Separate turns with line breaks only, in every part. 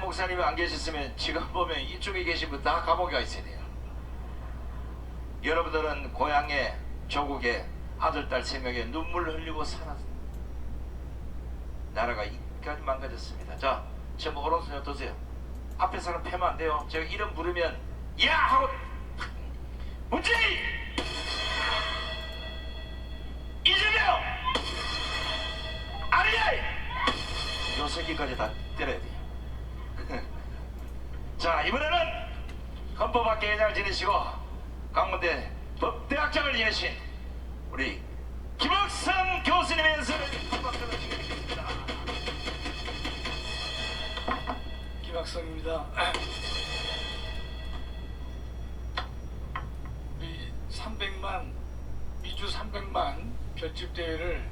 목사님이 안 계셨으면 지금 보면 이쪽에 계신 분 다 감옥에 가 있어야 돼요. 여러분들은 고향에 조국에 아들 딸 생각에 눈물 흘리고 살았습니다. 나라가 이까지 망가졌습니다. 자, 전부 오른손 드세요. 앞에 사람 패면 안 돼요. 제가 이름 부르면 야 하고 문재인, 이재명, 아리아이 요 새끼까지 다 때려야 돼요. 자, 이번에는 헌법학계 회장을 지내시고 강원대 법대학장을 지내신 우리 김학성 교수님의 연설을 박수로 주시겠습니다.
김학성입니다. 우리 300만 미주 300만 별집 대회를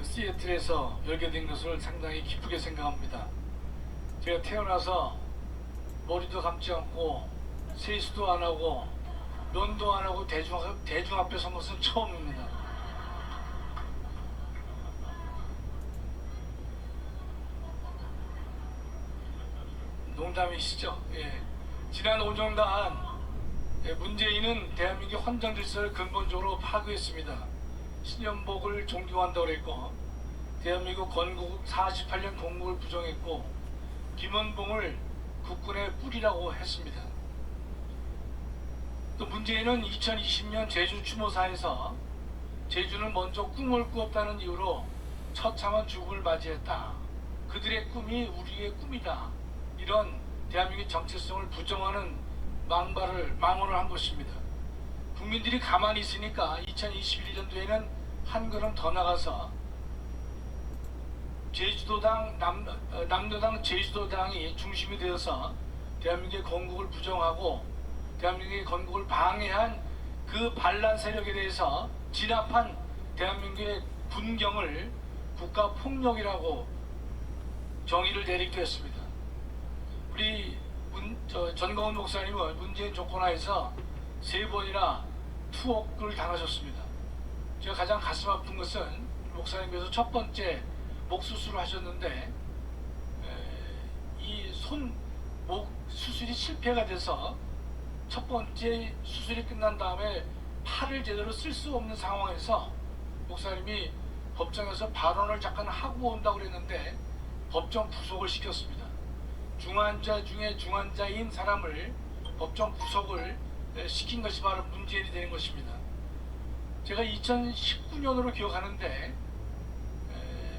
시애틀에서 열게 된 것을 상당히 기쁘게 생각합니다. 제가 태어나서 머리도 감지 않고 세수도 안 하고 면도 안 하고 대중 앞에 선 것은 처음입니다. 농담이시죠? 예. 지난 5년간 문재인은 대한민국의 헌정 질서를 근본적으로 파괴했습니다. 신현복을 존경한다고 그랬고, 대한민국 건국 48년 공국을 부정했고, 김원봉을 국군의 뿌리라고 했습니다. 또 문재인은 2020년 제주 추모사에서 제주는 먼저 꿈을 꾸었다는 이유로 처참한 죽음을 맞이했다. 그들의 꿈이 우리의 꿈이다. 이런 대한민국의 정체성을 부정하는 망언을 한 것입니다. 국민들이 가만히 있으니까 2021년도에는 한 걸음 더 나가서 제주도당 남도당 제주도당이 중심이 되어서 대한민국의 건국을 부정하고 대한민국의 건국을 방해한 그 반란 세력에 대해서 진압한 대한민국의 군경을 국가 폭력이라고 정의를 내리기도 했습니다. 우리 전광훈 목사님은 문재인 정권하에서 3번이나 투옥을 당하셨습니다. 제가 가장 가슴 아픈 것은 목사님께서 첫 번째 목 수술을 하셨는데 이 목 수술이 실패가 돼서 첫 번째 수술이 끝난 다음에 팔을 제대로 쓸 수 없는 상황에서 목사님이 법정에서 발언을 잠깐 하고 온다고 그랬는데 법정 구속을 시켰습니다. 중환자 중에 중환자인 사람을 법정 구속을 시킨 것이 바로 문재인이 되는 것입니다. 제가 2019년으로 기억하는데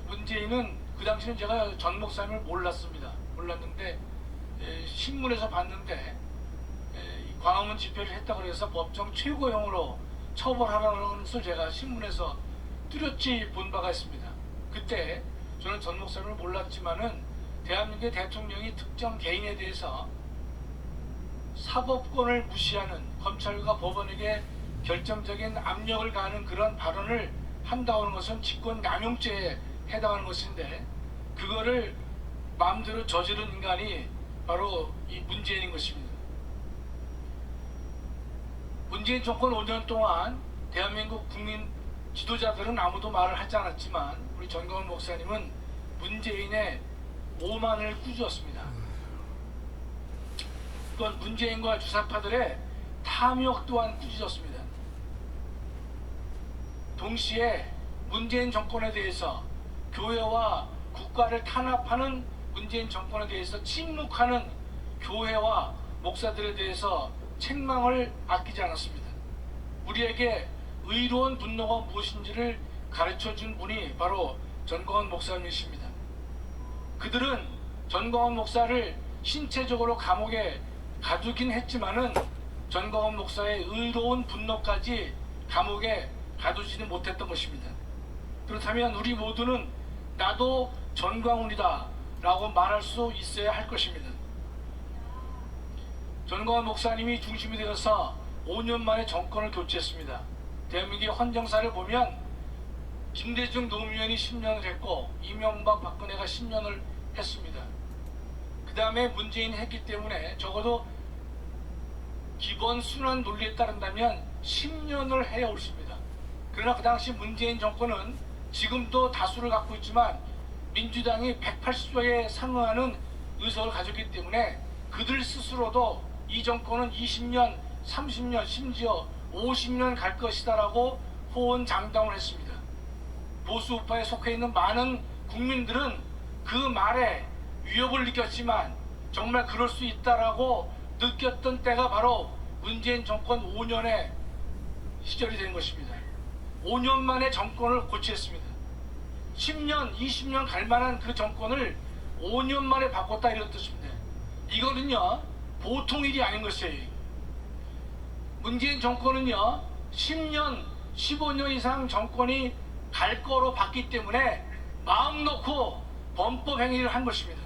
문재인은 그 당시는 제가 전 목사님을 몰랐는데 신문에서 봤는데 광화문 집회를 했다고 해서 법정 최고형으로 처벌하라는 것을 제가 신문에서 뚜렷이 본 바가 있습니다. 그때 저는 전 목사님을 몰랐지만은 대한민국의 대통령이 특정 개인에 대해서 사법권을 무시하는 검찰과 법원에게 결정적인 압력을 가하는 그런 발언을 한다는 것은 직권남용죄에 해당하는 것인데 그거를 마음대로 저지른 인간이 바로 이 문재인인 것입니다. 문재인 정권 5년 동안 대한민국 국민 지도자들은 아무도 말을 하지 않았지만 우리 전광훈 목사님은 문재인의 오만을 꾸짖었습니다. 또한 문재인과 주사파들의 탐욕 또한 꾸짖었습니다. 동시에 문재인 정권에 대해서 교회와 국가를 탄압하는 문재인 정권에 대해서 침묵하는 교회와 목사들에 대해서 책망을 아끼지 않았습니다. 우리에게 의로운 분노가 무엇인지를 가르쳐준 분이 바로 전광훈 목사님이십니다. 그들은 전광훈 목사를 신체적으로 감옥에 가두긴 했지만은 전광훈 목사의 의로운 분노까지 감옥에 가두지는 못했던 것입니다. 그렇다면 우리 모두는 나도 전광훈이다 라고 말할 수 있어야 할 것입니다. 전광훈 목사님이 중심이 되어서 5년 만에 정권을 교체했습니다. 대한민국의 헌정사를 보면 김대중 노무현이 10년을 했고 이명박 박근혜가 10년을 했습니다. 그 다음에 문재인이 했기 때문에 적어도 기본 순환 논리에 따른다면 10년을 해야 옳습니다. 그러나 그 당시 문재인 정권은 지금도 다수를 갖고 있지만 민주당이 180조에 상응하는 의석을 가졌기 때문에 그들 스스로도 이 정권은 20년, 30년, 심지어 50년 갈 것이다라고 호언장담을 했습니다. 보수 우파에 속해 있는 많은 국민들은 그 말에 위협을 느꼈지만 정말 그럴 수 있다라고 느꼈던 때가 바로 문재인 정권 5년의 시절이 된 것입니다. 5년 만에 정권을 고치했습니다. 10년, 20년 갈 만한 그 정권을 5년 만에 바꿨다 이런 뜻입니다. 이거는요 보통 일이 아닌 것이에요. 문재인 정권은요 10년, 15년 이상 정권이 갈 거로 봤기 때문에 마음 놓고 범법 행위를 한 것입니다.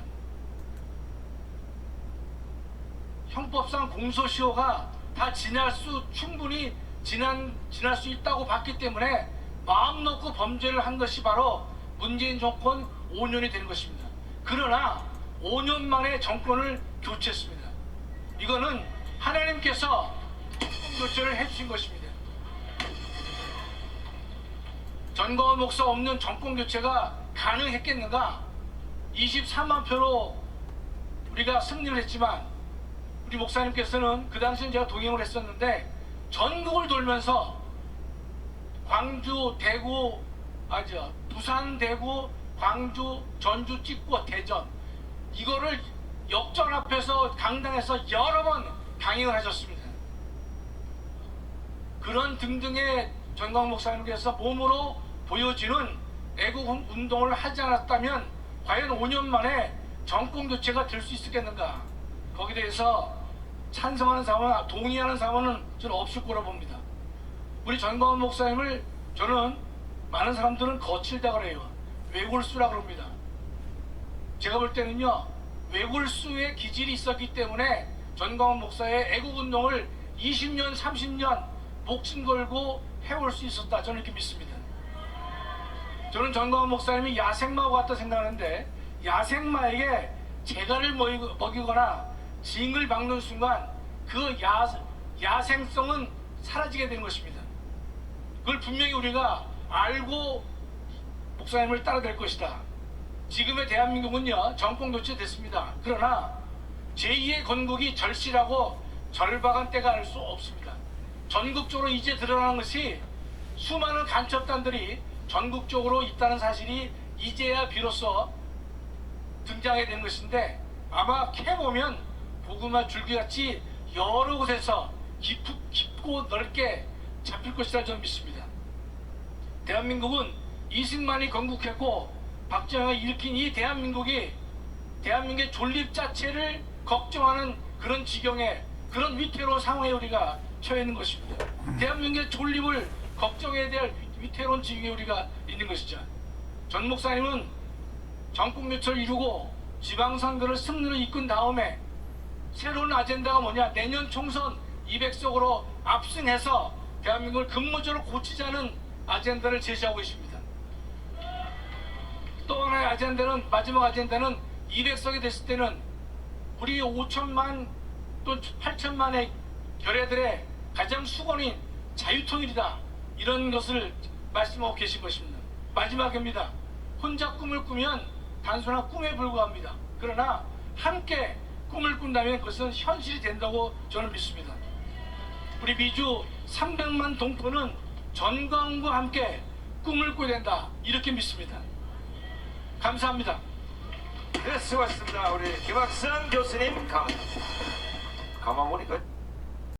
형법상 공소시효가 다 충분히 지날 수 있다고 봤기 때문에 마음 놓고 범죄를 한 것이 바로 문재인 정권 5년이 된 것입니다. 그러나 5년 만에 정권을 교체했습니다. 이거는 하나님께서 교체를 해주신 것입니다. 전광훈 목사 없는 정권 교체가 가능했겠는가? 23만 표로 우리가 승리를 했지만 우리 목사님께서는 그 당시엔 제가 동행을 했었는데 전국을 돌면서 광주, 대구, 부산, 대구, 광주, 전주 찍고 대전 이거를 역전 앞에서 강당에서 여러 번 강행을 하셨습니다. 그런 등등의 전광훈 목사님께서 몸으로 보여지는 애국 운동을 하지 않았다면 과연 5년 만에 정권 교체가 될 수 있었겠는가? 거기에 대해서 찬성하는 사원, 동의하는 사원은 저는 없을 거라 봅니다. 우리 전광훈 목사님을 저는 많은 사람들은 거칠다 그래요. 외골수라 그럽니다. 제가 볼 때는요 외골수의 기질이 있었기 때문에 전광훈 목사의 애국운동을 20년, 30년 목숨 걸고 해올 수 있었다 저는 이렇게 믿습니다. 저는 전광훈 목사님이 야생마와 같다 생각하는데 야생마에게 재갈을 먹이거나 징을 박는 순간 그 야생성은 사라지게 되는 것입니다. 그걸 분명히 우리가 알고 목사님을 따라갈 것이다. 지금의 대한민국은요 정권 교체됐습니다. 그러나 제2의 건국이 절실하고 절박한 때가 알 수 없습니다. 전국적으로 이제 드러나는 것이 수많은 간첩단들이 전국적으로 있다는 사실이 이제야 비로소 등장하게 된 것인데 아마 캐보면 고구마 줄기같이 여러 곳에서 깊고 넓게 잡힐 것이라 저는 믿습니다. 대한민국은 이승만이 건국했고 박정희가 일으킨 이 대한민국의 존립 자체를 걱정하는 그런 지경에 그런 위태로운 상황에 우리가 처해 있는 것입니다. 대한민국의 존립을 걱정해야 될 위태로운 지경에 우리가 있는 것이죠. 전 목사님은 정권 교체를 이루고 지방선거를 승리로 이끈 다음에 새로운 아젠다가 뭐냐? 내년 총선 200석으로 압승해서 대한민국을 근본적으로 고치자는 아젠다를 제시하고 있습니다. 또 하나의 아젠다는 마지막 아젠다는 200석이 됐을 때는 우리 5천만 또 8천만의 결애들의 가장 수건인 자유통일이다. 이런 것을 말씀하고 계신 것입니다. 마지막입니다. 혼자 꿈을 꾸면 단순한 꿈에 불과합니다. 그러나 함께 꿈을 꾼다면 그것은 현실이 된다고 저는 믿습니다. 우리 미주 300만 동포는 전광훈과 함께 꿈을 꿔야 된다. 이렇게 믿습니다. 감사합니다.
네, 수고하셨습니다. 우리 김학선 교수님 가만 보니까